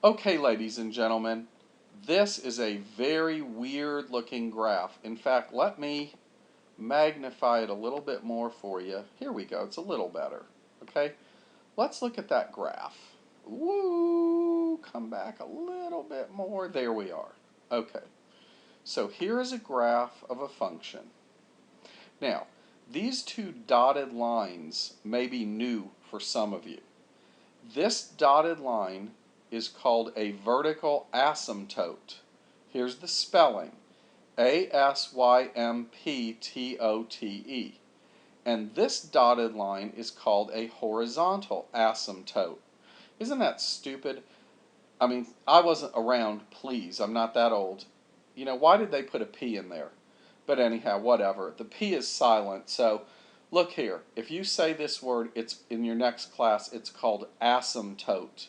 Okay, ladies and gentlemen, this is a very weird looking graph. In fact, let me magnify it a little bit more for you. Here we go, it's a little better. Okay, let's look at that graph. Woo, come back a little bit more. There we are. Okay, so here is a graph of a function. Now, these two dotted lines may be new for some of you. This dotted line is called a vertical asymptote. Here's the spelling, asymptote. And this dotted line is called a horizontal asymptote. Isn't that stupid? I mean, I wasn't around, please, I'm not that old. You know, why did they put a P in there? But anyhow, whatever. The P is silent, so look here. If you say this word, it's in your next class, it's called asymptote,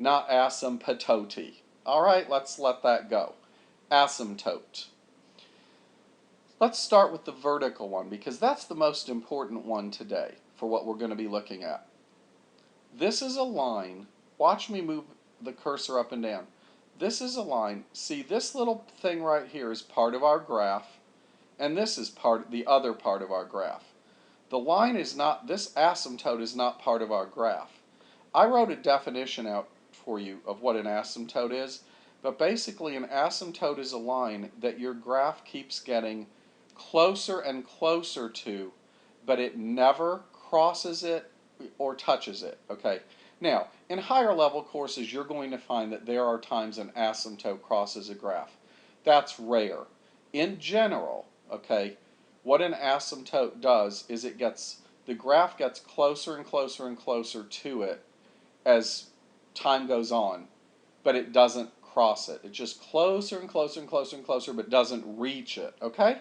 not asymptote. All right, let's let that go. Asymptote. Let's start with the vertical one because that's the most important one today for what we're going to be looking at. This is a line. Watch me move the cursor up and down. This is a line. See, this little thing right here is part of our graph, and this is the other part of our graph. The line is not, this asymptote is not part of our graph. I wrote a definition out for you of what an asymptote is, but basically an asymptote is a line that your graph keeps getting closer and closer to, but it never crosses it or touches it, okay? Now, in higher level courses, you're going to find that there are times an asymptote crosses a graph. That's rare. In general, okay, what an asymptote does is the graph gets closer and closer and closer to it as time goes on, but it doesn't cross it. It's just closer and closer and closer and closer, but doesn't reach it, okay?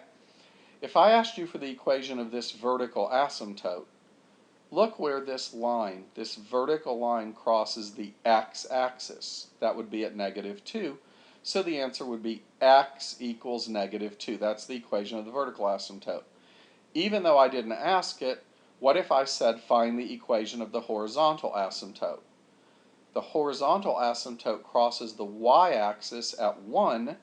If I asked you for the equation of this vertical asymptote, look where this line, this vertical line crosses the x-axis. That would be at -2. So the answer would be x equals -2. That's the equation of the vertical asymptote. Even though I didn't ask it, what if I said find the equation of the horizontal asymptote? The horizontal asymptote crosses the y-axis at 1,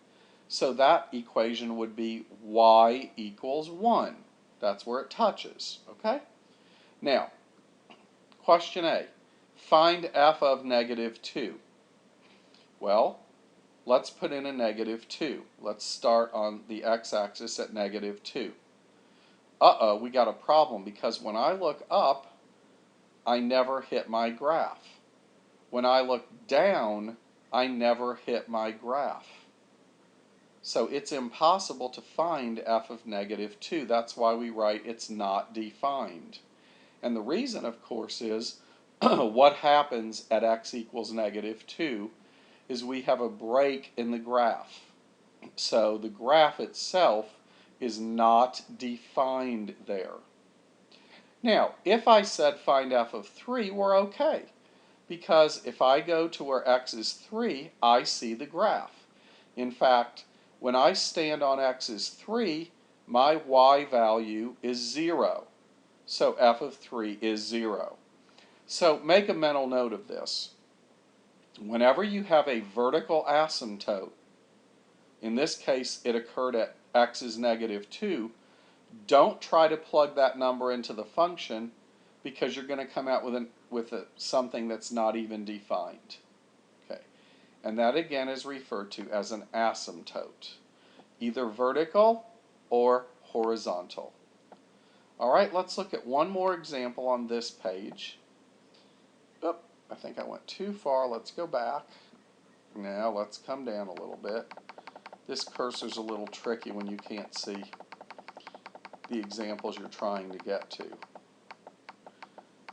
so that equation would be y equals 1. That's where it touches, okay? Now, question A, find f of -2. Well, let's put in a -2. Let's start on the x-axis at -2. Uh-oh, we got a problem because when I look up, I never hit my graph. When I look down, I never hit my graph. So it's impossible to find f of -2. That's why we write it's not defined. And the reason, of course, is what happens at x equals -2 is we have a break in the graph. So the graph itself is not defined there. Now, if I said find f of 3, we're okay. Because if I go to where x is 3, I see the graph. In fact, when I stand on x is 3, my y value is 0. So f of 3 is 0. So make a mental note of this. Whenever you have a vertical asymptote, in this case it occurred at x is -2, don't try to plug that number into the function because you're going to come out with something that's not even defined. Okay, and that again is referred to as an asymptote, either vertical or horizontal. All right, let's look at one more example on this page. Oop, I think I went too far. Let's go back. Now let's come down a little bit. This cursor's a little tricky when you can't see the examples you're trying to get to.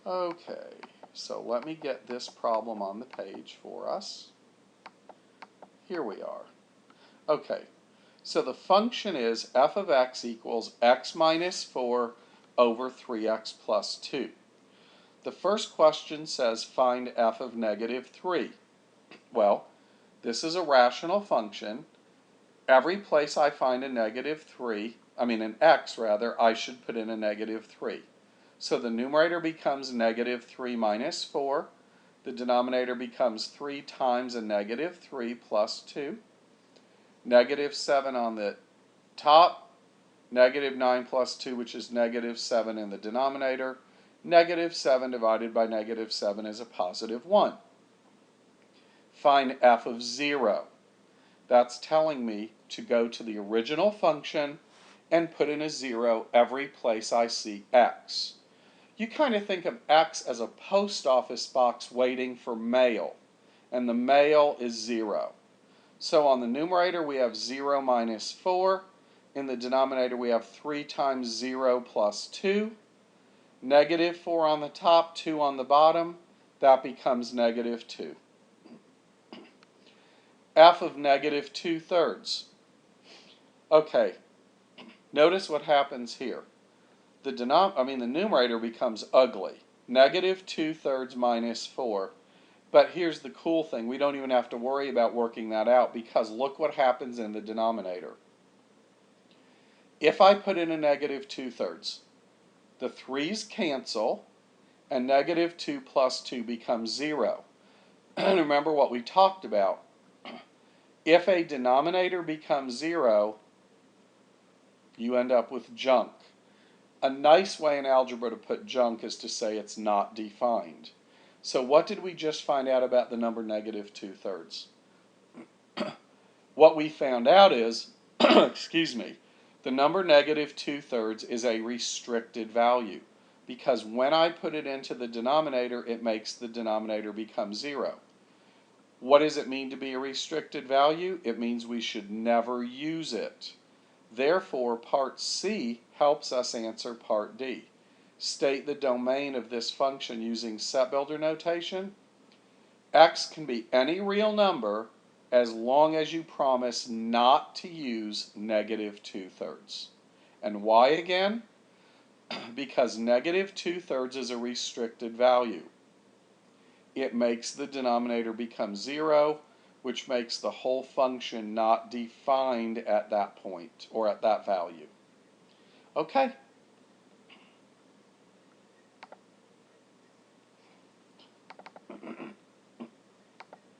Okay, so let me get this problem on the page for us. Here we are. Okay, so the function is f of x equals x minus 4 over 3x plus 2. The first question says find f of -3. Well, this is a rational function. Every place I find an x rather, I should put in a -3. So the numerator becomes -3 minus 4, The denominator becomes 3 times a negative 3 plus 2. Negative 7 on the top. Negative 9 plus 2, which is negative 7 in the denominator. Negative 7 divided by negative 7 is a positive 1. Find f of 0. That's telling me to go to the original function and put in a 0 every place I see x. You kind of think of x as a post office box waiting for mail, and the mail is 0. So on the numerator we have 0 minus 4. In the denominator we have 3 times 0 plus 2. Negative 4 on the top, 2 on the bottom. That becomes negative 2. F of negative 2/3. Okay, notice what happens here. The numerator becomes ugly. Negative 2/3 minus 4. But here's the cool thing. We don't even have to worry about working that out because look what happens in the denominator. If I put in a negative 2/3, the 3's cancel and negative 2 plus 2 becomes 0. And remember what we talked about. If a denominator becomes 0, you end up with junk. A nice way in algebra to put junk is to say it's not defined. So what did we just find out about the number negative 2/3? What we found out is, excuse me, the number negative 2/3 is a restricted value because when I put it into the denominator, it makes the denominator become 0. What does it mean to be a restricted value? It means we should never use it. Therefore, part C helps us answer part D. State the domain of this function using set builder notation. X can be any real number as long as you promise not to use negative 2/3. And why again? Because negative 2/3 is a restricted value. It makes the denominator become 0, which makes the whole function not defined at that point or at that value. Okay,